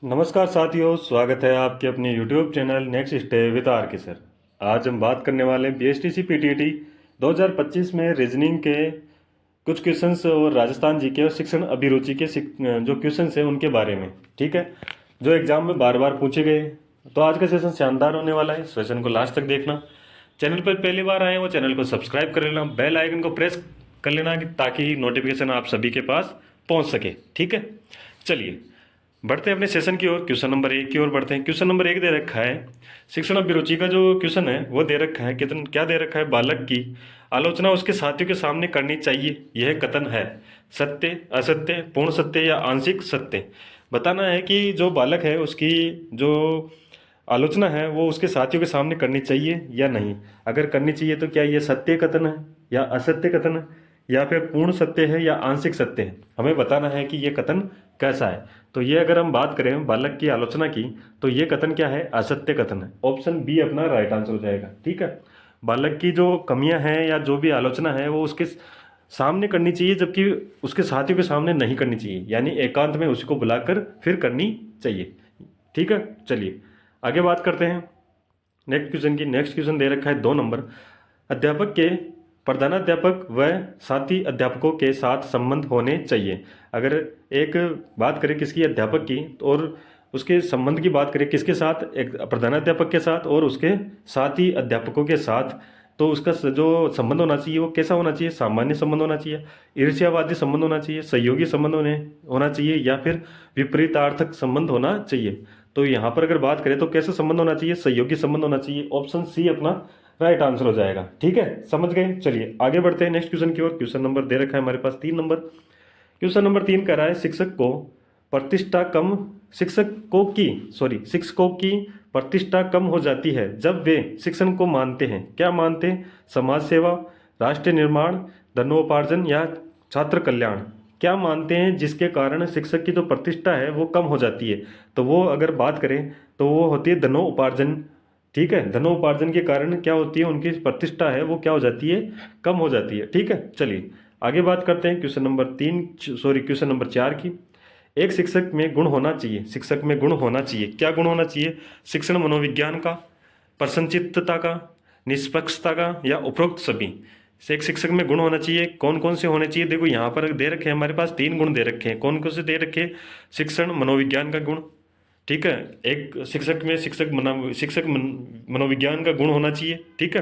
नमस्कार साथियों, स्वागत है आपके अपने YouTube channel next stay with R K sir. आज हम बात करने वाले हैं बीएसटीसी पीटीईटी 2025 में रीजनिंग के कुछ क्वेश्चंस और राजस्थान जी के और शिक्षण अभिरुचि के जो क्वेश्चंस हैं उनके बारे में। ठीक है, जो एग्जाम में बार बार पूछे गए। तो आज का सेशन शानदार होने वाला है, सेशन को लास्ट तक देखना। चैनल पर पहली बार आए वो चैनल को सब्सक्राइब कर लेना, बेल आइकन को प्रेस कर लेना ताकि नोटिफिकेशन आप सभी के पास पहुंच सके। ठीक है, चलिए बढ़ते हैं अपने सेशन की ओर। क्वेश्चन नंबर 1 की ओर बढ़ते हैं। क्वेश्चन नंबर 1 दे रखा है, शिक्षण अभिरुचि का जो क्वेश्चन है वो दे रखा है। कितन क्या दे रखा है, बालक की आलोचना उसके साथियों के सामने करनी चाहिए, यह कथन है सत्य, असत्य, पूर्ण सत्य या आंशिक सत्य। बताना है कि जो बालक है उसकी जो आलोचना है वो उसके साथियों के सामने करनी चाहिए या नहीं। अगर करनी चाहिए तो क्या ये सत्य कथन है या असत्य कथन है या फिर पूर्ण सत्य है या आंशिक सत्य है। हमें बताना है कि ये कथन कैसा है। तो ये अगर हम बात करें बालक की आलोचना की तो ये कथन क्या है, असत्य कथन है। ऑप्शन बी अपना राइट आंसर हो जाएगा। ठीक है, बालक की जो कमियां हैं या जो भी आलोचना है वो उसके सामने करनी चाहिए, जबकि उसके साथियों के सामने नहीं करनी चाहिए, यानी एकांत में उसी को बुलाकर फिर करनी चाहिए। ठीक है, चलिए आगे बात करते हैं नेक्स्ट क्वेश्चन की। नेक्स्ट क्वेश्चन दे रखा है 2 नंबर, अध्यापक के प्रधानाध्यापक व साथी अध्यापकों के साथ संबंध होने चाहिए। अगर एक बात करें किसकी, अध्यापक की, और उसके संबंध की बात करें किसके साथ, एक प्रधानाध्यापक के साथ और उसके साथी अध्यापकों के साथ, तो उसका जो संबंध होना चाहिए वो कैसा होना चाहिए, सामान्य संबंध होना चाहिए, ईर्ष्यावादी संबंध होना चाहिए, सहयोगी संबंध होना चाहिए या फिर विपरीतार्थक संबंध होना चाहिए। तो यहाँ पर अगर बात करें तो कैसा संबंध होना चाहिए, सहयोगी संबंध होना चाहिए। ऑप्शन सी अपना राइट आंसर हो जाएगा। ठीक है, समझ गए। चलिए आगे बढ़ते हैं नेक्स्ट क्वेश्चन की ओर। क्वेश्चन नंबर दे रखा है हमारे पास 3 नंबर। क्वेश्चन नंबर 3 कह रहा है, प्रतिष्ठा कम शिक्षकों की प्रतिष्ठा कम हो जाती है जब वे शिक्षण को मानते हैं। क्या मानते हैं, समाज सेवा, राष्ट्र निर्माण, धनोपार्जन या छात्र कल्याण। क्या मानते हैं जिसके कारण शिक्षक की जो प्रतिष्ठा है वो कम हो जाती है। तो वो अगर बात करें तो वो होती है धनोपार्जन। ठीक है, धनोपार्जन के कारण क्या होती है, उनकी प्रतिष्ठा है वो क्या हो जाती है, कम हो जाती है। ठीक है, चलिए आगे बात करते हैं क्वेश्चन नंबर 4 की। एक शिक्षक में गुण होना चाहिए, शिक्षक में गुण होना चाहिए, क्या गुण होना चाहिए, शिक्षण मनोविज्ञान का, प्रसन्नचित्तता का, निष्पक्षता का या उपरोक्त सभी। से एक शिक्षक में गुण होना चाहिए, कौन कौन से होने चाहिए। देखो यहाँ पर दे रखे हैं हमारे पास 3 गुण दे रखे हैं। कौन कौन से दे रखे हैं, शिक्षण मनोविज्ञान का गुण। ठीक है, एक शिक्षक में मनोविज्ञान का गुण होना चाहिए। ठीक है,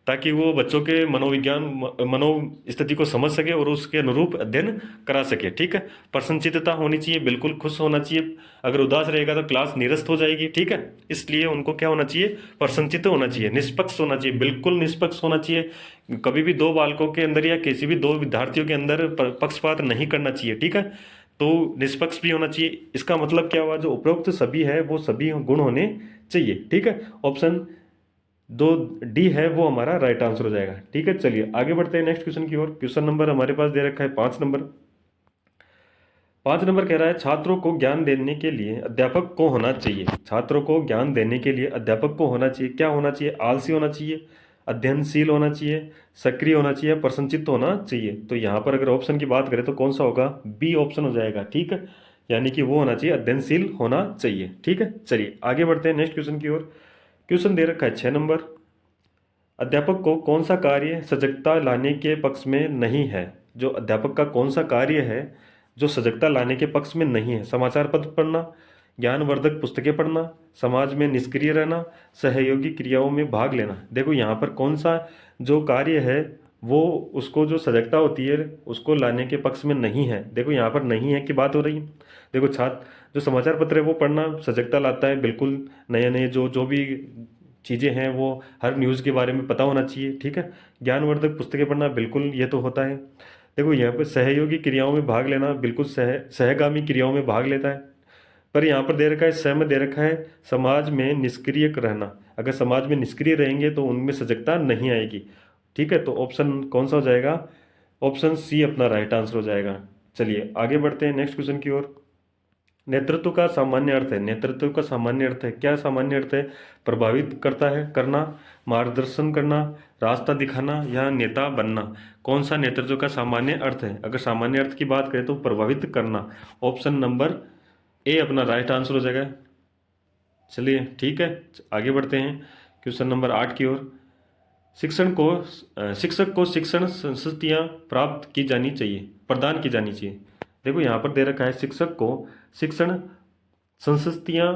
ताकि वो बच्चों के मनो स्थिति को समझ सके और उसके अनुरूप अध्ययन करा सके। ठीक है, प्रसन्नचित्तता होनी चाहिए, बिल्कुल खुश होना चाहिए। अगर उदास रहेगा तो क्लास निरस्त हो जाएगी। ठीक है, इसलिए उनको क्या होना चाहिए, प्रसन्नचित्त होना चाहिए। निष्पक्ष होना चाहिए, बिल्कुल निष्पक्ष होना चाहिए। कभी भी 2 बालकों के अंदर या किसी भी 2 विद्यार्थियों के अंदर पक्षपात नहीं करना चाहिए। ठीक है, तो निष्पक्ष भी होना चाहिए। इसका मतलब क्या हुआ, जो उपरोक्त सभी है वो सभी गुण होने चाहिए। ठीक है, ऑप्शन 2 डी है वो हमारा राइट आंसर हो जाएगा। ठीक है, चलिए आगे बढ़ते हैं नेक्स्ट क्वेश्चन की ओर। क्वेश्चन नंबर हमारे पास दे रखा है 5 नंबर। 5 नंबर कह रहा है, छात्रों को ज्ञान देने के लिए अध्यापक को होना चाहिए। छात्रों को ज्ञान देने के लिए अध्यापक को होना चाहिए, क्या होना चाहिए, आलसी होना चाहिए, अध्ययनशील होना चाहिए, सक्रिय होना चाहिए, प्रसन्नचित्त होना चाहिए। तो यहाँ पर अगर ऑप्शन की बात करें तो कौन सा होगा, बी ऑप्शन हो जाएगा। ठीक है, यानी कि वो होना चाहिए, अध्ययनशील होना चाहिए। ठीक है, चलिए आगे बढ़ते हैं नेक्स्ट क्वेश्चन की ओर। क्वेश्चन दे रखा है 6 नंबर, अध्यापक को कौन सा कार्य सजगता लाने के पक्ष में नहीं है। जो अध्यापक का कौन सा कार्य है जो सजगता लाने के पक्ष में नहीं है, समाचार पत्र पढ़ना, ज्ञानवर्धक पुस्तकें पढ़ना, समाज में निष्क्रिय रहना, सहयोगी क्रियाओं में भाग लेना। देखो यहाँ पर कौन सा जो कार्य है वो उसको जो सजगता होती है उसको लाने के पक्ष में नहीं है। देखो यहाँ पर नहीं है की बात हो रही है। देखो छात्र जो समाचार पत्र है वो पढ़ना सजगता लाता है, बिल्कुल नए नए जो जो भी चीज़ें हैं वो हर न्यूज़ के बारे में पता होना चाहिए। ठीक है, ज्ञानवर्धक पुस्तकें पढ़ना बिल्कुल ये तो होता है। देखो यहाँ पर सहयोगी क्रियाओं में भाग लेना बिल्कुल सहगामी क्रियाओं में भाग लेता है। पर यहाँ पर दे रखा है सह में दे रखा है समाज में निष्क्रिय रहना। अगर समाज में निष्क्रिय रहेंगे तो उनमें सजगता नहीं आएगी। ठीक है, तो ऑप्शन कौन सा हो जाएगा, ऑप्शन सी अपना राइट आंसर हो जाएगा। चलिए आगे बढ़ते हैं नेक्स्ट क्वेश्चन की ओर। नेतृत्व का सामान्य अर्थ है, नेतृत्व का सामान्य अर्थ है, क्या सामान्य अर्थ है, प्रभावित करता है करना, मार्गदर्शन करना, रास्ता दिखाना या नेता बनना। कौन सा नेतृत्व का सामान्य अर्थ है, अगर सामान्य अर्थ की बात करें तो प्रभावित करना। ऑप्शन नंबर ए अपना राइट आंसर हो जाएगा। चलिए ठीक है, आगे बढ़ते हैं क्वेश्चन नंबर 8 की ओर। शिक्षक को शिक्षण संस्थितियां प्राप्त की जानी चाहिए, प्रदान की जानी चाहिए। देखो यहाँ पर दे रखा है शिक्षक को शिक्षण संस्थितियां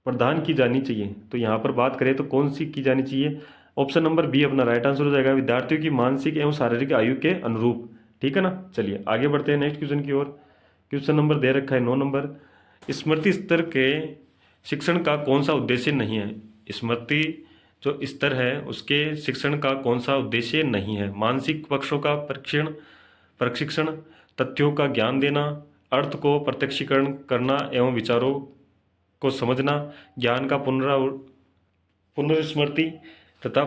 प्रदान की जानी चाहिए, तो यहाँ पर बात करें तो कौन सी की जानी चाहिए? ऑप्शन नंबर बी अपना राइट आंसर हो जाएगा, विद्यार्थियों की मानसिक एवं शारीरिक आयु के अनुरूप। ठीक है ना। चलिए आगे बढ़ते हैं नेक्स्ट क्वेश्चन की ओर। क्वेश्चन नंबर दे रखा है 9 नंबर। स्मृति स्तर के शिक्षण का कौन सा उद्देश्य नहीं है? स्मृति जो स्तर है उसके शिक्षण का कौन सा उद्देश्य नहीं है? मानसिक पक्षों का प्रशिक्षण, तथ्यों का ज्ञान देना, अर्थ को प्रत्यक्षीकरण करना एवं विचारों को समझना, ज्ञान का पुनर्स्मृति तथा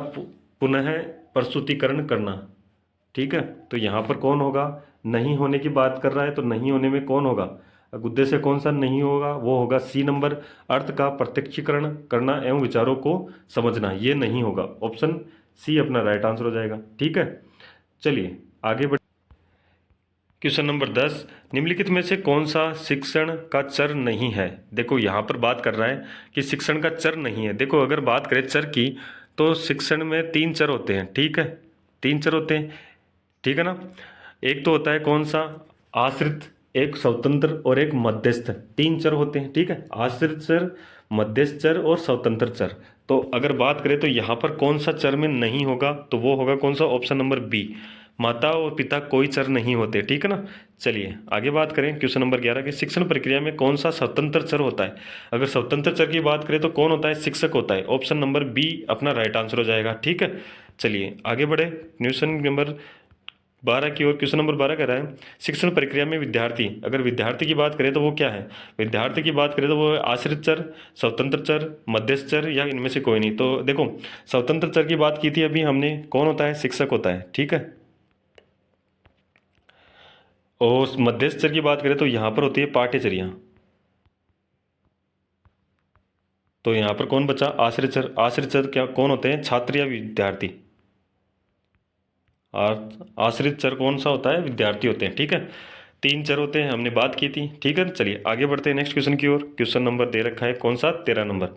पुनः प्रस्तुतिकरण करना। ठीक है, तो यहाँ पर कौन होगा? नहीं होने की बात कर रहा है, तो नहीं होने में कौन होगा? उद्देश्य कौन सा नहीं होगा? वो होगा सी नंबर, अर्थ का प्रत्यक्षीकरण करना एवं विचारों को समझना, ये नहीं होगा। ऑप्शन सी अपना राइट आंसर हो जाएगा। ठीक है, चलिए आगे बढ़। क्वेश्चन नंबर 10, निम्नलिखित में से कौन सा शिक्षण का चर नहीं है? देखो यहाँ पर बात कर रहा है कि शिक्षण का चर नहीं है। देखो अगर बात करें चर की, तो शिक्षण में 3 चर होते हैं। ठीक है, 3 चर होते हैं। ठीक है ना। एक तो होता है कौन सा? आश्रित, एक स्वतंत्र और एक मध्यस्थ। 3 चर होते हैं। ठीक है, आश्रित चर, मध्यस्थ चर और स्वतंत्र चर। तो अगर बात करें तो यहाँ पर कौन सा चर में नहीं होगा, तो वो होगा कौन सा? ऑप्शन नंबर बी, माता और पिता कोई चर नहीं होते। ठीक है ना। चलिए आगे बात करें क्वेश्चन नंबर 11 के। शिक्षण प्रक्रिया में कौन सा स्वतंत्र चर होता है? अगर स्वतंत्र चर की बात करें तो कौन होता है? शिक्षक होता है। ऑप्शन नंबर बी अपना राइट आंसर हो जाएगा। ठीक है, चलिए आगे बढ़े क्वेश्चन नंबर 12 की ओर। क्वेश्चन नंबर 12 कह रहा है शिक्षण प्रक्रिया में विद्यार्थी, अगर विद्यार्थी की बात करें तो वो क्या है? विद्यार्थी की बात करें तो वो आश्रित चर, स्वतंत्र चर, मध्यस्थ चर या इनमें से कोई नहीं। तो देखो स्वतंत्र चर की बात की थी अभी हमने, कौन होता है? शिक्षक होता है। ठीक है, और मध्यस्थ चर की बात करें तो यहाँ पर होती है पाठ्यचर्या। तो यहाँ पर कौन बचा? आश्रित चर। आश्रित चर क्या कौन होते हैं? छात्र या विद्यार्थी। और आश्रित चर कौन सा होता है? विद्यार्थी होते हैं। ठीक है, 3 चर होते हैं, हमने बात की थी। ठीक है, चलिए आगे बढ़ते हैं नेक्स्ट क्वेश्चन की ओर। क्वेश्चन नंबर दे रखा है कौन सा? 13 नंबर।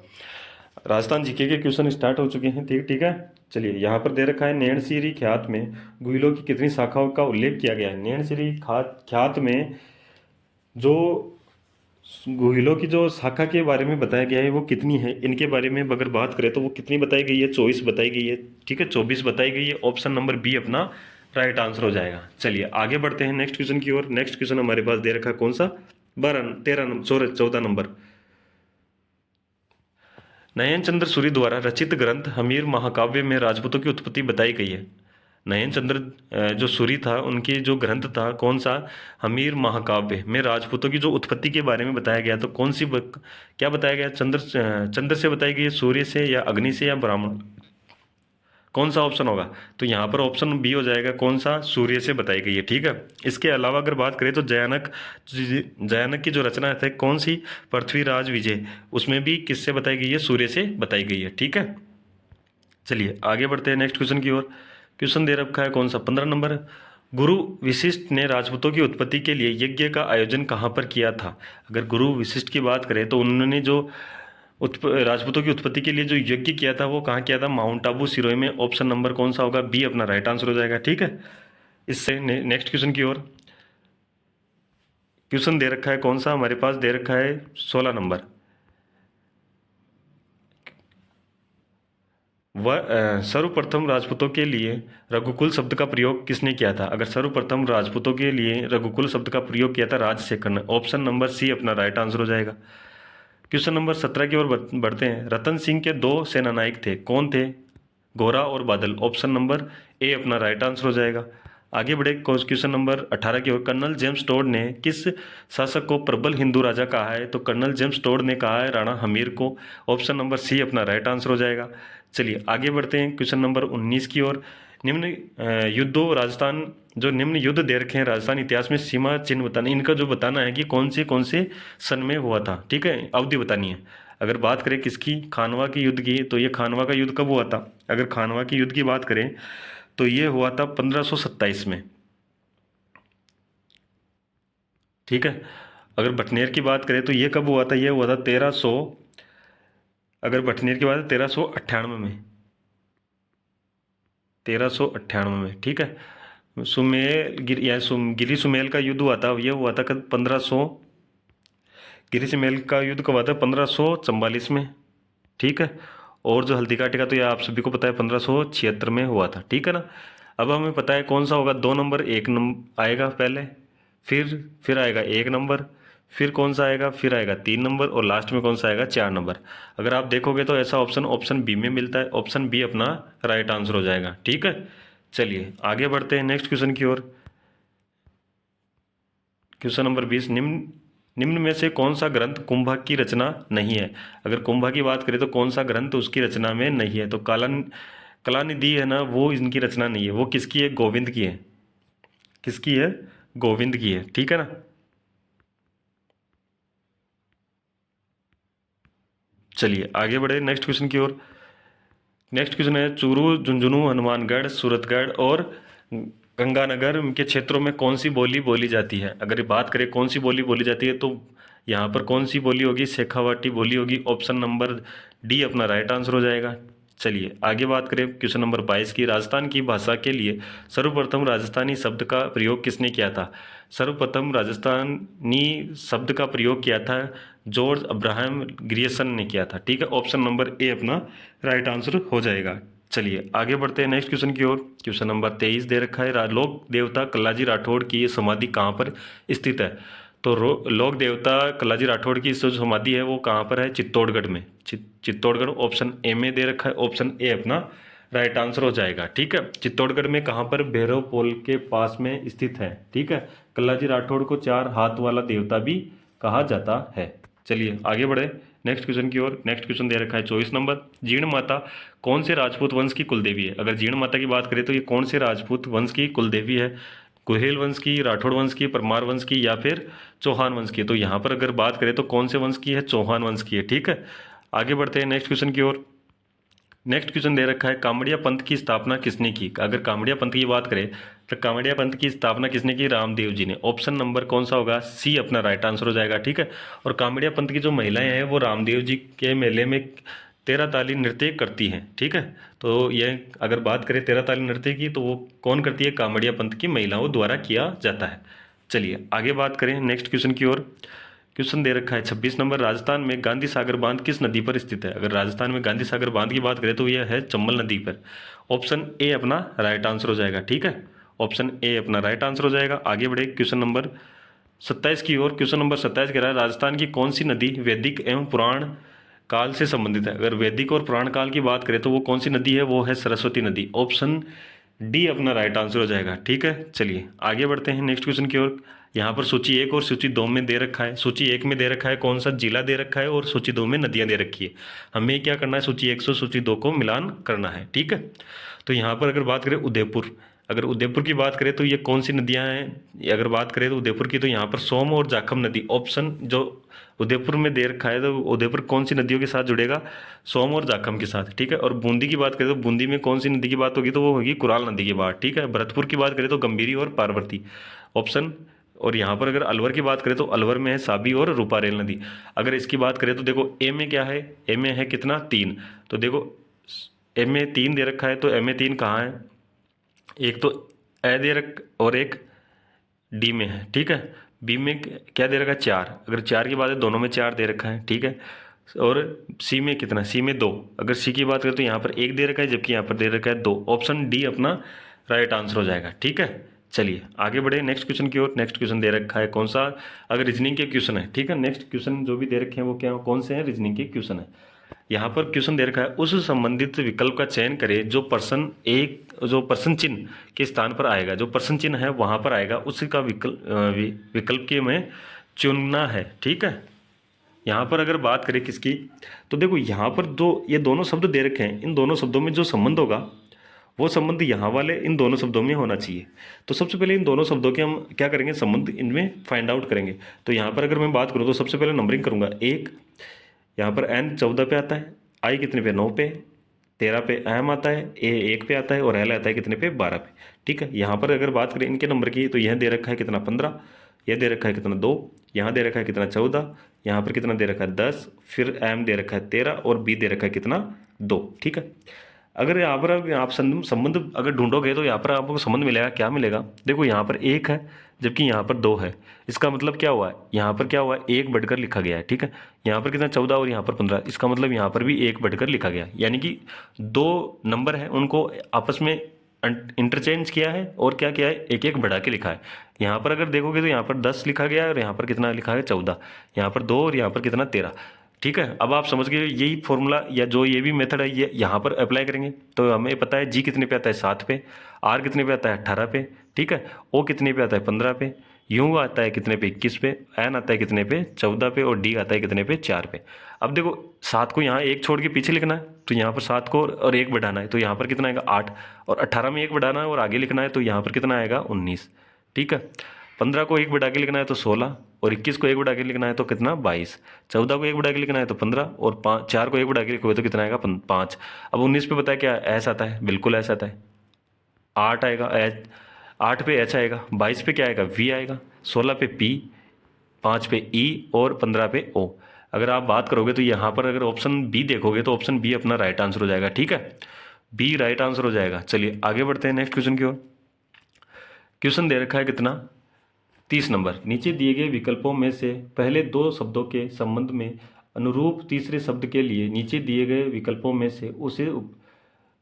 राजस्थान जीके के क्वेश्चन स्टार्ट हो चुके हैं। ठीक ठीक है, चलिए यहाँ पर दे रखा है नैणसीरी ख्यात में गुहिलों की कितनी शाखाओं का उल्लेख किया गया है? नैणसीरी ख्यात में जो गुहिलों की जो शाखा के बारे में बताया गया है वो कितनी है? इनके बारे में अगर बात करें तो वो कितनी बताई गई है? 24 बताई गई है। ठीक है, 24 बताई गई है। ऑप्शन नंबर बी अपना राइट आंसर हो जाएगा। चलिए आगे बढ़ते हैं नेक्स्ट क्वेश्चन की ओर। नेक्स्ट क्वेश्चन हमारे पास दे रखा है कौन सा? 14 नंबर। नयन चंद्र सूरी द्वारा रचित ग्रंथ हमीर महाकाव्य में राजपूतों की उत्पत्ति बताई गई है। नयन चंद्र जो सूरी था उनकी जो ग्रंथ था कौन सा? हमीर महाकाव्य में राजपूतों की जो उत्पत्ति के बारे में बताया गया। तो कौन सी क्या बताया गया? चंद्र से बताई गई है, सूर्य से या अग्नि से या ब्राह्मण? कौन सा ऑप्शन होगा? तो यहाँ पर ऑप्शन बी हो जाएगा। कौन सा? सूर्य से बताई गई है। ठीक है, इसके अलावा अगर बात करें तो जयानक की जो रचना है कौन सी? पृथ्वीराज विजय, उसमें भी किससे बताई गई है? सूर्य से बताई गई है। ठीक है, चलिए आगे बढ़ते हैं नेक्स्ट क्वेश्चन की ओर। क्वेश्चन दे रखा है कौन सा? 15 नंबर। गुरु विशिष्ट ने राजपूतों की उत्पत्ति के लिए यज्ञ का आयोजन कहाँ पर किया था? अगर गुरु विशिष्ट की बात करें तो उन्होंने जो राजपूतों की उत्पत्ति के लिए जो यज्ञ किया था वो कहाँ किया था? माउंट आबू सिरोही में। ऑप्शन नंबर कौन सा होगा? बी अपना राइट आंसर हो जाएगा। ठीक है, इससे नेक्स्ट क्वेश्चन की ओर। क्वेश्चन दे रखा है कौन सा? हमारे पास दे रखा है 16 नंबर। वह सर्वप्रथम राजपूतों के लिए रघुकुल शब्द का प्रयोग किसने किया था? अगर सर्वप्रथम राजपूतों के लिए रघुकुल शब्द का प्रयोग किया था राजशेखर ने। ऑप्शन नंबर सी अपना राइट आंसर हो जाएगा। क्वेश्चन नंबर 17 की ओर बढ़ते हैं। रतन सिंह के 2 सेनानायक थे, कौन थे? गोरा और बादल। ऑप्शन नंबर ए अपना राइट आंसर हो जाएगा। आगे बढ़े क्वेश्चन नंबर 18 की ओर। कर्नल जेम्स टोड ने किस शासक को प्रबल हिंदू राजा कहा है? तो कर्नल जेम्स टोड ने कहा है राणा हमीर को। ऑप्शन नंबर सी अपना राइट आंसर हो जाएगा। चलिए आगे बढ़ते हैं क्वेश्चन नंबर 19 की ओर। निम्न युद्धों राजस्थान जो निम्न युद्ध दे रखे हैं राजस्थान इतिहास में सीमा चिन्ह बताना, इनका जो बताना है कि कौन से सन में हुआ था। ठीक है, अवधि बतानी है। अगर बात करें किसकी? खानवा की युद्ध की, तो ये खानवा का युद्ध कब हुआ था? अगर खानवा की युद्ध की बात करें तो ये हुआ था 1527 में। ठीक है। अगर बटनेर की बात करें तो ये कब हुआ था, ये हुआ था 1300, अगर बटनेर की बात है 1398 में, 1398 में, ठीक है। सुमेल गिर या गिरी सुमेल का युद्ध हुआ था, ये हुआ था कब, 1500, गिरी सुमेल का युद्ध कब हुआ था, 1544 में, ठीक है। और जो हल्दी घाटी का तो ये आप सभी को पता है 1576 में हुआ था, ठीक है ना। अब हमें पता है कौन सा होगा, 2 नंबर, 1 नंबर आएगा पहले, फिर आएगा 1 नंबर, फिर कौन सा आएगा, फिर आएगा 3 नंबर, और लास्ट में कौन सा आएगा, 4 नंबर। अगर आप देखोगे तो ऐसा ऑप्शन ऑप्शन बी में मिलता है, ऑप्शन बी अपना राइट आंसर हो जाएगा, ठीक है। चलिए आगे बढ़ते हैं नेक्स्ट क्वेश्चन की ओर। क्वेश्चन नंबर 20, निम्न निम्न में से कौन सा ग्रंथ कुंभा की रचना नहीं है। अगर कुंभा की बात करें तो कौन सा ग्रंथ उसकी रचना में नहीं है, तो कलानिधि है ना, वो इनकी रचना नहीं है। वो किसकी है, गोविंद की है। किसकी है, गोविंद की है, ठीक है ना। चलिए आगे बढ़े नेक्स्ट क्वेश्चन की ओर। नेक्स्ट क्वेश्चन है, चूरू, झुंझुनू, हनुमानगढ़, सूरतगढ़ और गंगानगर के क्षेत्रों में कौन सी बोली बोली जाती है। अगर बात करें कौन सी बोली बोली जाती है, तो यहाँ पर कौन सी बोली होगी, शेखावाटी बोली होगी। ऑप्शन नंबर डी अपना राइट आंसर हो जाएगा। चलिए आगे बात करें क्वेश्चन नंबर 22 की, राजस्थान की भाषा के लिए सर्वप्रथम राजस्थानी शब्द का प्रयोग किसने किया था। सर्वप्रथम राजस्थानी शब्द का प्रयोग किया था जॉर्ज अब्राहम ग्रियर्सन ने किया था, ठीक है। ऑप्शन नंबर ए अपना राइट आंसर हो जाएगा। चलिए आगे बढ़ते हैं नेक्स्ट क्वेश्चन की ओर। क्वेश्चन नंबर 23 दे रखा है, लोक देवता कल्लाजी राठौड़ की ये समाधि कहाँ पर स्थित है। तो लोक देवता कल्लाजी राठौड़ की जो समाधि है वो कहाँ पर है, चित्तौड़गढ़ में। चित्तौड़गढ़ ऑप्शन ए में दे रखा है, ऑप्शन ए अपना राइट आंसर हो जाएगा, ठीक है। चित्तौड़गढ़ में कहाँ पर, भैरव पोल के पास में स्थित है, ठीक है। कल्लाजी राठौड़ को 4 हाथ वाला देवता भी कहा जाता है। चलिए आगे बढ़े नेक्स्ट क्वेश्चन की ओर। नेक्स्ट क्वेश्चन दे रखा है 24 नंबर, जीर्ण माता कौन से राजपूत वंश की कुलदेवी है। अगर जीर्ण माता की बात करें तो ये कौन से राजपूत वंश की कुलदेवी है, कुहेल वंश की, राठौड़ वंश की, परमार वंश की, या फिर चौहान वंश की। तो यहाँ पर अगर बात करें तो कौन से वंश की है, चौहान वंश की है, ठीक है। आगे बढ़ते हैं नेक्स्ट क्वेश्चन की ओर। नेक्स्ट क्वेश्चन दे रखा है, कामड़िया पंथ की स्थापना किसने की। अगर कामड़िया पंथ की बात करें तो कामड़िया पंथ की स्थापना किसने की, रामदेव जी ने। ऑप्शन नंबर कौन सा होगा, सी अपना राइट आंसर हो जाएगा, ठीक है। और कामड़िया पंथ की जो महिलाएं हैं वो रामदेव जी के मेले में 13 ताली नृत्य करती हैं, ठीक है। तो ये अगर बात करें 13 ताली नृत्य की, तो वो कौन करती है, कामड़िया पंथ की महिलाओं द्वारा किया जाता है। चलिए आगे बात करें नेक्स्ट क्वेश्चन की ओर। क्वेश्चन दे रखा है 26 नंबर, राजस्थान में गांधी सागर बांध किस नदी पर स्थित है। अगर राजस्थान में गांधी सागर बांध की बात करें तो यह है चंबल नदी पर। ऑप्शन ए अपना राइट आंसर हो जाएगा, ठीक है। ऑप्शन ए अपना राइट आंसर हो जाएगा। आगे बढ़े क्वेश्चन नंबर 27 की ओर। क्वेश्चन नंबर 27 कह रहा है, राजस्थान की कौन सी नदी वैदिक एवं पुराण काल से संबंधित है। अगर वैदिक और पुराण काल की बात करें तो वो कौन सी नदी है, वो है सरस्वती नदी। ऑप्शन डी अपना राइट आंसर हो जाएगा, ठीक है। चलिए आगे बढ़ते हैं नेक्स्ट क्वेश्चन की ओर। यहाँ पर सूची 1 और सूची 2 में दे रखा है। सूची 1 में दे रखा है कौन सा जिला दे रखा है, और सूची 2 में नदियाँ दे रखी है। हमें क्या करना है, सूची 1 से सूची 2 को मिलान करना है, ठीक है। तो यहाँ पर अगर बात करें उदयपुर, अगर उदयपुर की बात करें तो ये कौन सी नदियाँ हैं। अगर बात करें तो उदयपुर की, तो यहाँ पर सोम और जाखम नदी, ऑप्शन जो उदयपुर में दे रखा है, तो उदयपुर कौन सी नदियों के साथ जुड़ेगा, सोम और जाखम के साथ, ठीक है। और बूंदी की बात करें तो बूंदी में कौन सी नदी की बात होगी, तो वो होगी कुराल नदी की बात, ठीक है। भरतपुर की बात करें तो गंभीरी और पार्वती ऑप्शन। और यहाँ पर अगर अलवर की बात करें तो अलवर में है साबी और रूपारेल नदी। अगर इसकी बात करें तो देखो ए में क्या है, ए में है कितना, 3। तो देखो ए में 3 दे रखा है, तो ए में 3 कहाँ है, एक तो ए दे रख और एक डी में है, ठीक है। बी में क्या दे रखा है, 4। अगर 4 की बात है दोनों में 4 दे रखा है, ठीक है। और सी में कितना, सी में 2। अगर सी की बात करें तो यहाँ पर 1 दे रखा है, जबकि यहाँ पर दे रखा है 2। ऑप्शन डी अपना राइट आंसर हो जाएगा, ठीक है। चलिए आगे बढ़े नेक्स्ट क्वेश्चन की ओर। नेक्स्ट क्वेश्चन दे रखा है कौन सा, अगर रीजनिंग के क्वेश्चन है, ठीक है। नेक्स्ट क्वेश्चन जो भी दे रखे हैं वो क्या, कौन से हैं, रीजनिंग के क्वेश्चन है। यहाँ पर क्वेश्चन दे रखा है, उस संबंधित विकल्प का चयन करें जो प्रश्न चिन्ह के स्थान पर आएगा, जो प्रश्न चिन्ह है वहां पर आएगा, उसी का विकल्प के में चुनना है, ठीक है। यहाँ पर अगर बात करें किसकी, तो देखो यहाँ पर जो ये दोनों शब्द दे रखे हैं, इन दोनों शब्दों में जो संबंध होगा वो संबंध यहाँ वाले इन दोनों शब्दों में होना चाहिए। तो सबसे पहले इन दोनों शब्दों के हम क्या करेंगे, संबंध इनमें फाइंड आउट करेंगे। तो यहाँ पर अगर मैं बात करूँ तो सबसे पहले नंबरिंग करूँगा, 1, यहाँ पर एन 14 पे आता है, आई कितने पे, 9 पे, 13 पे एम आता है, ए 1 पे आता है, और एल आता है कितने पे, 12 पे, ठीक है। यहाँ पर अगर बात करें इनके नंबर की, तो यह दे रखा है कितना, 15, ये दे रखा है कितना 2, यहाँ दे रखा है कितना 14, यहाँ पर कितना दे रखा है 10, फिर m दे रखा है 13 और b दे रखा है कितना 2। ठीक है, अगर यहाँ पर आप संबंध अगर ढूंढोगे तो यहाँ पर आपको संबंध मिलेगा, क्या मिलेगा, देखो यहाँ पर 1 है जबकि यहाँ पर 2 है। इसका मतलब क्या हुआ है, यहाँ पर क्या हुआ है 1 बढ़कर लिखा गया है। ठीक है, यहाँ पर कितना 14 और यहाँ पर 15, इसका मतलब यहाँ पर भी 1 बढ़कर लिखा गया है, यानी कि 2 नंबर है उनको आपस में इंटरचेंज किया है और क्या किया है, एक एक बढ़ा के लिखा है। यहाँ पर अगर देखोगे तो यहाँ पर 10 लिखा गया है और यहाँ पर कितना लिखा है 14, यहाँ पर 2 और यहाँ पर कितना 13। ठीक है, अब आप समझ गए यही फॉर्मूला या जो ये भी मेथड है ये यहाँ पर अप्लाई करेंगे तो हमें पता है जी कितने पे आता है 7 पे, आर कितने पे आता है 18 पे, ठीक है, ओ कितने पे आता है 15 पे, यू आता है कितने पे 21 पे, एन आता है कितने पे 14 पे और डी आता है कितने पे 4 पे। अब देखो 7 को यहाँ 1 छोड़ के पीछे लिखना है तो यहाँ पर 7 को और 1 बढ़ाना है तो यहाँ पर कितना आएगा 8, और 18 में 1 बढ़ाना है और आगे लिखना है तो यहाँ पर कितना आएगा 19। ठीक है, 15 को 1 बढ़ा के लिखना है तो 16, और 21 को 1 बढ़ा के लिखना है तो कितना 22, 14 को 1 बढ़ा के लिखना है तो 15, और 4 को 1 बढ़ा के लिखोगे तो कितना आएगा 5। अब 19 पे बताया क्या एस आता है, बिल्कुल एस आता है, 8 आएगा एच, 8 पे एच आएगा, 22 पे क्या आएगा वी आएगा, 16 पे पी, 5 पे ई और 15 पे ओ। अगर आप बात करोगे तो यहाँ पर अगर ऑप्शन बी देखोगे तो ऑप्शन बी अपना राइट आंसर हो जाएगा। ठीक है, बी राइट आंसर हो जाएगा। चलिए आगे बढ़ते हैं नेक्स्ट क्वेश्चन की ओर। क्वेश्चन दे रखा है कितना 30 नंबर, नीचे दिए गए विकल्पों में से पहले 2 शब्दों के संबंध में अनुरूप तीसरे शब्द के लिए नीचे दिए गए विकल्पों में से उसे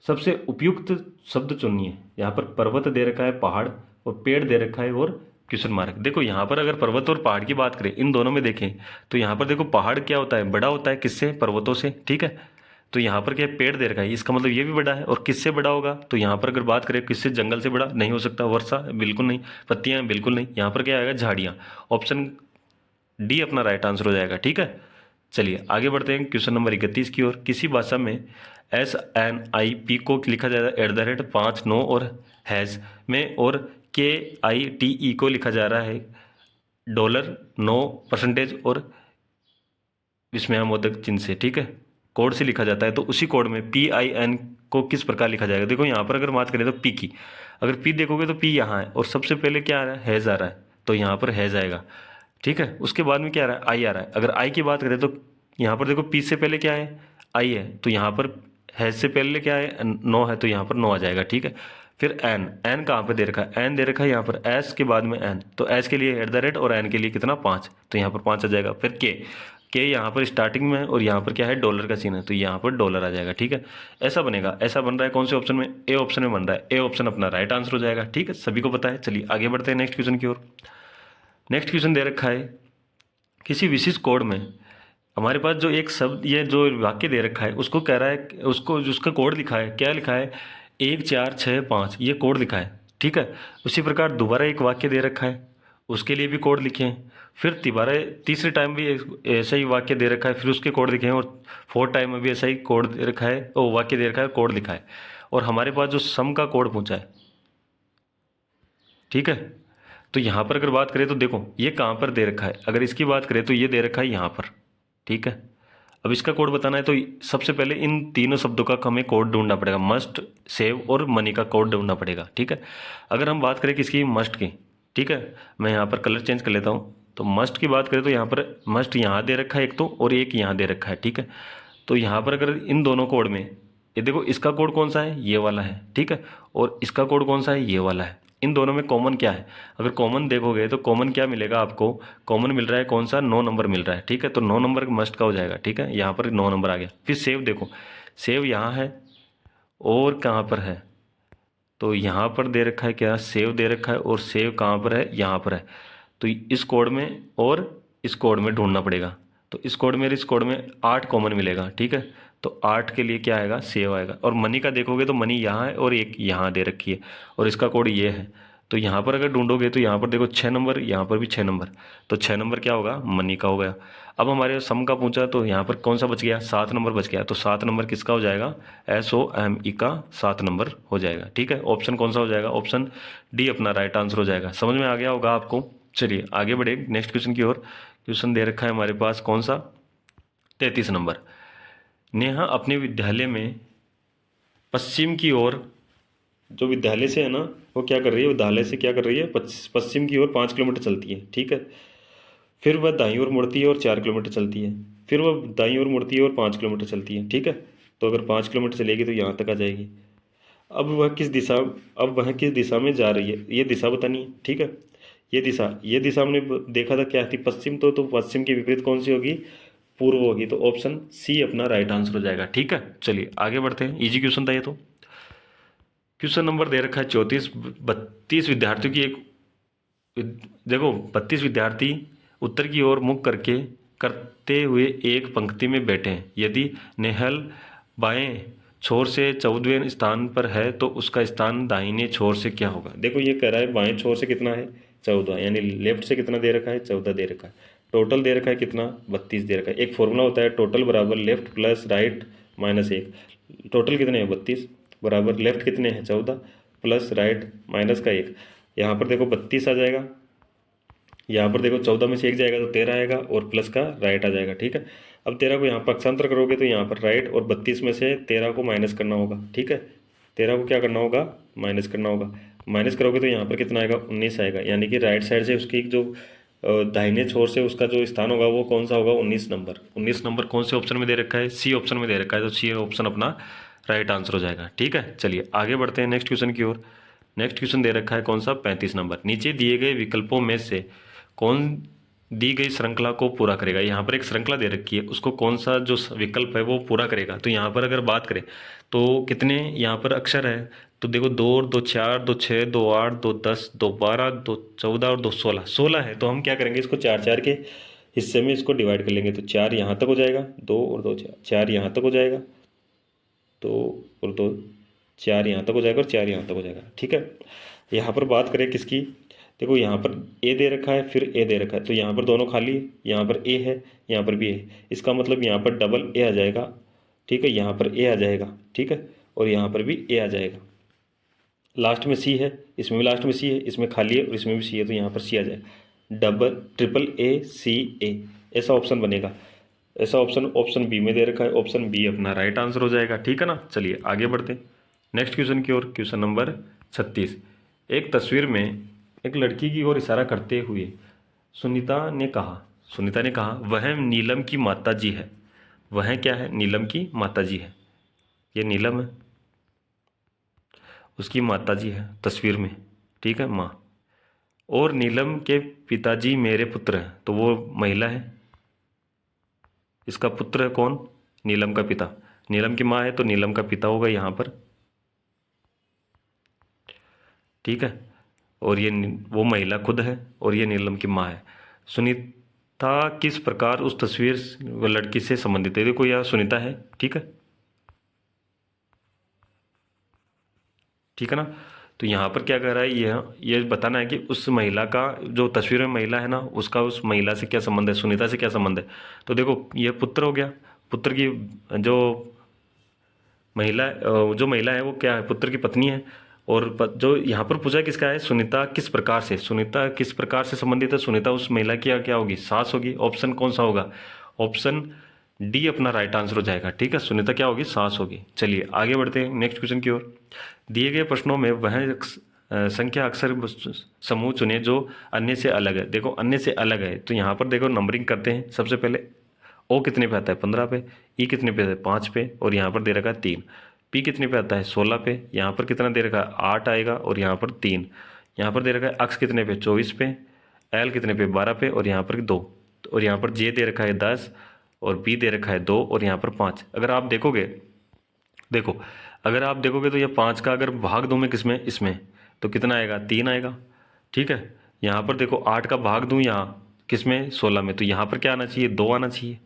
सबसे उपयुक्त शब्द चुनिए। यहाँ पर पर्वत दे रखा है, पहाड़ और पेड़ दे रखा है और क्वेश्चन मार्क। देखो यहाँ पर अगर पर्वत और पहाड़ की बात करें, इन दोनों में देखें तो यहाँ पर देखो पहाड़ क्या होता है, बड़ा होता है किससे, पर्वतों से। ठीक है, तो यहाँ पर क्या है पेड़ दे रखा है, इसका मतलब ये भी बड़ा है, और किससे बड़ा होगा तो यहाँ पर अगर बात करें किससे, जंगल से बड़ा नहीं हो सकता, वर्षा बिल्कुल नहीं, पत्तियां बिल्कुल नहीं, यहाँ पर क्या आएगा झाड़ियाँ। ऑप्शन डी अपना राइट आंसर हो जाएगा। ठीक है, चलिए आगे बढ़ते हैं क्वेश्चन नंबर 31 की ओर। किसी भाषा में SNIP को लिखा जाएगा @ 5 9 और हैज में, और KITE को लिखा जा रहा है $9% और विस्मयामोदक चिन्ह से। ठीक है, कोड से लिखा जाता है, तो उसी कोड में PIN को किस प्रकार लिखा जाएगा। देखो यहाँ पर अगर बात करें तो पी की, अगर पी देखोगे तो पी यहाँ है और सबसे पहले क्या आ रहा है हैज़ आ रहा है, तो यहाँ पर हैज़ आएगा। ठीक है, उसके बाद में क्या आ रहा है आई आ रहा है। अगर आई की बात करें तो यहाँ पर देखो पी से पहले क्या है आई है, तो यहाँ पर हैज़ से पहले क्या है नो है, तो यहाँ पर नो आ जाएगा। ठीक है, फिर एन, एन कहाँ पे दे रखा है, एन दे रखा है यहाँ पर, एस के बाद में एन, तो एस के लिए @ और एन के लिए कितना 5, तो यहाँ पर 5 आ जाएगा। फिर के यहाँ पर स्टार्टिंग में है और यहाँ पर क्या है डॉलर का सीन है, तो यहाँ पर डॉलर आ जाएगा। ठीक है, ऐसा बनेगा, ऐसा बन रहा है कौन से ऑप्शन में, ए ऑप्शन में बन रहा है, ए ऑप्शन अपना राइट आंसर हो जाएगा। ठीक है, सभी को पता है। चलिए आगे बढ़ते हैं नेक्स्ट क्वेश्चन की ओर। नेक्स्ट क्वेश्चन दे रखा है किसी विशेष कोड में हमारे पास जो एक शब्द ये जो वाक्य दे रखा है उसको कह रहा है, उसको जिसका कोड लिखा है, क्या लिखा है 1 4 6 5, ये कोड लिखा है। ठीक है, उसी प्रकार दोबारा एक वाक्य दे रखा है, उसके लिए भी कोड लिखे हैं, फिर तीसरे टाइम भी ऐसा ही वाक्य दे रखा है, फिर उसके कोड लिखे हैं, और 4th टाइम में भी ऐसा ही कोड दे रखा है, वो वाक्य दे रखा है, कोड लिखा है, और हमारे पास जो सम का कोड पहुंचा है। ठीक है, तो यहाँ पर अगर बात करें तो देखो ये कहाँ पर दे रखा है, अगर इसकी बात करें तो ये दे रखा है यहाँ पर। ठीक है, अब इसका कोड बताना है तो सबसे पहले इन तीनों शब्दों का हमें कोड ढूंढना पड़ेगा, मस्ट, सेव और मनी का कोड ढूंढना पड़ेगा। ठीक है, अगर हम बात करें किसकी, मस्ट की, ठीक है, मैं यहाँ पर कलर चेंज कर लेता हूँ, तो मस्ट की बात करें तो यहाँ पर मस्ट यहाँ दे रखा है एक तो, और एक यहाँ दे रखा है। ठीक है, तो यहाँ पर अगर इन दोनों कोड में ये देखो इसका कोड कौन सा है, ये वाला है। ठीक है, और इसका कोड कौन सा है, ये वाला है। इन दोनों में कॉमन क्या है, अगर कॉमन देखोगे तो कॉमन क्या मिलेगा आपको, कॉमन मिल रहा है कौन सा 9 नंबर मिल रहा है। ठीक है, तो 9 नंबर मस्ट का हो जाएगा। ठीक है, यहाँ पर 9 नंबर आ गया। फिर सेव देखो, सेव यहाँ है और कहाँ पर है, तो यहाँ पर दे रखा है क्या, सेव दे रखा है, और सेव कहाँ पर है, यहाँ पर है, तो इस कोड में और इस कोड में ढूंढना पड़ेगा, तो इस कोड में और इस कोड में 8 कॉमन मिलेगा। ठीक है, तो 8 के लिए क्या आएगा, सेव आएगा। और मनी का देखोगे तो मनी यहाँ है और एक यहाँ दे रखी है, और इसका कोड ये है, तो यहाँ पर अगर ढूंढोगे तो यहाँ पर देखो 6 नंबर, यहाँ पर भी 6 नंबर, तो 6 नंबर क्या होगा, मनी का हो गया। अब हमारे सम का पूछा तो यहाँ पर कौन सा बच गया, 7 नंबर बच गया, तो 7 नंबर किसका हो जाएगा, SOME का 7 नंबर हो जाएगा। ठीक है, ऑप्शन कौन सा हो जाएगा, ऑप्शन डी अपना राइट आंसर हो जाएगा। समझ में आ गया होगा आपको। चलिए आगे बढ़े नेक्स्ट क्वेश्चन की ओर। क्वेश्चन दे रखा है हमारे पास कौन सा, 33 नंबर। नेहा अपने विद्यालय में पश्चिम की ओर जो विद्यालय से है ना, वो क्या कर रही है, विद्यालय से क्या कर रही है, पश्चिम की ओर 5 किलोमीटर चलती है, ठीक है। फिर वह दाईं ओर मुड़ती है और 4 किलोमीटर चलती है। फिर वह दाईं ओर मुड़ती है और 5 किलोमीटर चलती है, ठीक है। तो अगर 5 किलोमीटर चलेगी तो यहाँ तक आ जाएगी। अब वह किस दिशा अब वह किस दिशा में जा रही है, ये दिशा बतानी है, ठीक है। ये दिशा हमने देखा था क्या थी, पश्चिम। तो पश्चिम की विपरीत कौन सी होगी, पूर्व होगी। तो ऑप्शन सी अपना राइट आंसर हो जाएगा, ठीक है। चलिए आगे बढ़ते हैं, इजी क्वेश्चन था ये तो। क्वेश्चन नंबर दे रखा है 34। 32 विद्यार्थियों की एक देखो 32 विद्यार्थी उत्तर की ओर मुख करते हुए एक पंक्ति में बैठे हैं। यदि नेहल बाएं छोर से 14वें स्थान पर है तो उसका स्थान दाहिने छोर से क्या होगा। देखो ये कह रहा है बाएं छोर से कितना है, 14, यानी लेफ्ट से कितना दे रखा है, 14 दे रखा है। टोटल दे रखा है कितना, 32 दे रखा है। एक फॉर्मूला होता है, टोटल बराबर left plus right minus 1। Total कितने हैं, 32 बराबर लेफ्ट कितने हैं, 14 प्लस राइट माइनस का 1। यहाँ पर देखो 32 आ जाएगा, यहाँ पर देखो 14 में से 1 जाएगा तो 13 आएगा और प्लस का राइट आ जाएगा, ठीक है। अब 13 को यहाँ पक्षांतर करोगे तो यहाँ पर राइट, और 32 में से 13 को माइनस करना होगा, ठीक है। 13 को क्या करना होगा, माइनस करना होगा। माइनस करोगे तो यहाँ पर कितना आएगा, 19 आएगा। यानी कि राइट साइड से उसकी जो दाहिने छोर से उसका जो स्थान होगा वो कौन सा होगा, 19 नंबर। 19 नंबर कौन से ऑप्शन में दे रखा है, सी ऑप्शन में दे रखा है। तो सी ऑप्शन अपना राइट आंसर हो जाएगा, ठीक है। चलिए आगे बढ़ते हैं नेक्स्ट क्वेश्चन की ओर। नेक्स्ट क्वेश्चन दे रखा है कौन सा, 35 नंबर। नीचे दिए गए विकल्पों में से कौन दी गई श्रृंखला को पूरा करेगा। यहाँ पर एक श्रृंखला दे रखी है, उसको कौन सा जो विकल्प है वो पूरा करेगा। तो यहाँ पर अगर बात करें तो कितने यहाँ पर अक्षर है, तो देखो 2 और 2 4, 2 6, 2 8, 2 10, 2 12, 2 14 और 2 16। 16 है तो हम क्या करेंगे, इसको 4 4 के हिस्से में इसको डिवाइड कर लेंगे। तो 4 यहाँ तक हो जाएगा, 2 और 2 4, 4 यहाँ तक हो जाएगा, 2 और 2 4 यहाँ तक हो जाएगा और 4 यहाँ तक हो जाएगा, ठीक है। यहाँ पर बात करें किसकी, देखो यहाँ पर ए दे रखा है, फिर ए दे रखा है, तो यहाँ पर दोनों खाली है। यहाँ पर ए है, यहाँ पर भी है, इसका मतलब यहाँ पर डबल ए आ जाएगा, ठीक है। यहाँ पर ए आ जाएगा, ठीक है, और यहाँ पर भी ए आ जाएगा। लास्ट में सी है, इसमें भी लास्ट में सी है, इसमें खाली है और इसमें भी सी है, तो यहाँ पर सी आ जाएगा। डबल ट्रिपल ए सी ए, ऐसा ऑप्शन बनेगा। ऐसा ऑप्शन ऑप्शन बी में दे रखा है, ऑप्शन बी अपना राइट आंसर हो जाएगा, ठीक है ना। चलिए आगे बढ़ते हैं नेक्स्ट क्वेश्चन की ओर। Question number 36। एक तस्वीर में एक लड़की की ओर इशारा करते हुए सुनीता ने कहा वह नीलम की माता जी है। वह क्या है, नीलम की माता जी है। ये नीलम है, उसकी माता जी है तस्वीर में, ठीक है, माँ। और नीलम के पिताजी मेरे पुत्र हैं, तो वो महिला है। इसका पुत्र है कौन, नीलम का पिता। नीलम की माँ है तो नीलम का पिता होगा यहाँ पर, ठीक है। और ये वो महिला खुद है और ये नीलम की माँ है। सुनीता किस प्रकार उस तस्वीर व लड़की से संबंधित है। देखो यह सुनीता है, ठीक है, ठीक है ना। तो यहाँ पर क्या कह रहा है, यह बताना है कि उस महिला का जो तस्वीर में महिला है ना, उसका उस महिला से क्या संबंध है, सुनीता से क्या संबंध है। तो देखो यह पुत्र हो गया, पुत्र की जो महिला है वो क्या है, पुत्र की पत्नी है। और जो यहाँ पर पूछा किसका है, सुनीता किस प्रकार से संबंधित है। सुनीता उस महिला की क्या होगी, सास होगी। ऑप्शन कौन सा होगा, ऑप्शन डी अपना राइट आंसर हो जाएगा, ठीक है। सुनीता क्या होगी, सास होगी। चलिए आगे बढ़ते हैं नेक्स्ट क्वेश्चन की ओर। दिए गए प्रश्नों में वह संख्या अक्सर समूह चुने जो अन्य से अलग है। देखो अन्य से अलग है तो यहाँ पर देखो नंबरिंग करते हैं। सबसे पहले ओ कितने पे आता है, 15 पे। ई कितने पे आता है, 5 पे। और यहाँ पर दे रखा है 3। पी कितने पे आता है, 16 पे। यहाँ पर कितना दे रखा है, 8 आएगा और यहाँ पर 3। यहाँ पर दे रखा है अक्स कितने पे, 24 पे। एल कितने पे, 12 पे। और यहाँ पर 2। और यहाँ पर जे दे रखा है 10 और बी दे रखा है 2 और यहाँ पर 5। अगर आप देखोगे तो ये 5 का अगर भाग दूँ मैं किसमें, इसमें, तो कितना आएगा, 3 आएगा, ठीक है। यहाँ पर देखो 8 का भाग दूँ यहाँ किसमें, 16 में, तो यहाँ पर क्या आना चाहिए, 2 आना चाहिए।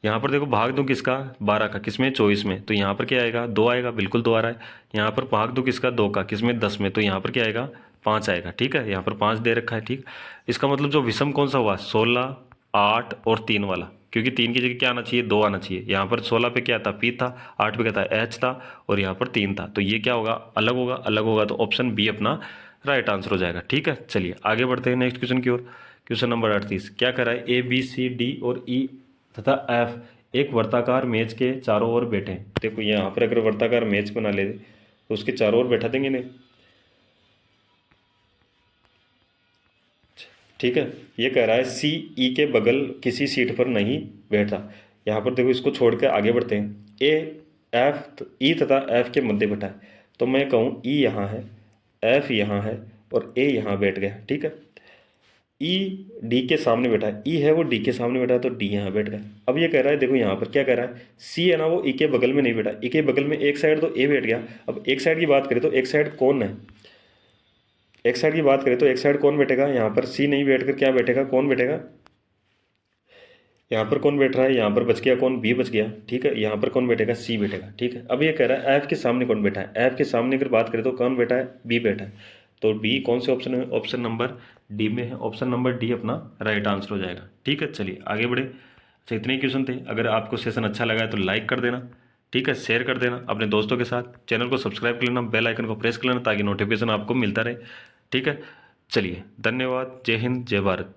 यहाँ पर देखो भाग दूँ किसका, 12 का किसमें, 24 में, तो यहाँ पर क्या आएगा, 2 आएगा, बिल्कुल 2 आ रहा है। यहाँ पर भाग दूँ किसका, 2 का किसमें, 10 में, तो यहाँ पर क्या आएगा, 5 आएगा, ठीक है। यहाँ पर 5 दे रखा है, ठीक। इसका मतलब जो विषम कौन सा हुआ, 16, 8 और 3 वाला, क्योंकि 3 की जगह क्या आना चाहिए, 2 आना चाहिए। यहाँ पर 16 पे क्या था, पी था। 8 पे क्या था, एच था। और यहाँ पर 3 था, तो ये क्या होगा, अलग होगा। तो ऑप्शन बी अपना राइट आंसर हो जाएगा, ठीक है। चलिए आगे बढ़ते हैं नेक्स्ट क्वेश्चन की ओर। क्वेश्चन नंबर 38 क्या कर रहा है, ए बी सी डी और ई तथा एफ एक वर्ताकार मेज के चारों ओर बैठे हैं। देखो यहाँ पर अगर वर्ताकार मेज बना ले तो उसके चारों ओर बैठा देंगे इन्हें। ठीक है, ये कह रहा है सी ई के बगल किसी सीट पर नहीं बैठा। यहाँ पर देखो, इसको छोड़ के आगे बढ़ते हैं। ए एफ ई तथा एफ के मध्य बैठा है, तो मैं कहूँ ई यहाँ है, एफ यहाँ है और ए यहाँ बैठ गया। ठीक है, ई डी के सामने बैठा है, ई है वो डी के सामने बैठा है, तो डी यहाँ बैठ गया। अब ये कह रहा है, देखो यहाँ पर क्या कह रहा है, सी है ना वो ई के बगल में नहीं बैठा, ई के बगल में एक साइड तो ए बैठ गया। अब एक साइड की बात करें तो एक साइड कौन है, एक साइड की बात करें तो एक साइड कौन बैठेगा, यहाँ पर सी नहीं बैठकर क्या बैठेगा, कौन बैठेगा, यहाँ पर कौन बैठ रहा है, यहाँ पर बच गया कौन, बी बच गया। ठीक है, यहाँ पर कौन बैठेगा, सी बैठेगा। ठीक है, अब ये कह रहा है एफ के सामने कौन बैठा है, एफ के सामने अगर बात करें तो कौन बैठा है, बी बैठा है। तो डी कौन से ऑप्शन में, ऑप्शन नंबर डी में है, ऑप्शन नंबर डी अपना राइट आंसर हो जाएगा। ठीक है, चलिए आगे बढ़े। अच्छा, इतने ही क्वेश्चन थे। अगर आपको सेशन अच्छा लगा है तो लाइक कर देना, ठीक है, शेयर कर देना अपने दोस्तों के साथ, चैनल को सब्सक्राइब कर लेना, बेल आइकन को प्रेस कर लेना ताकि नोटिफिकेशन आपको मिलता रहे। ठीक है, चलिए धन्यवाद, जय हिंद, जय भारत।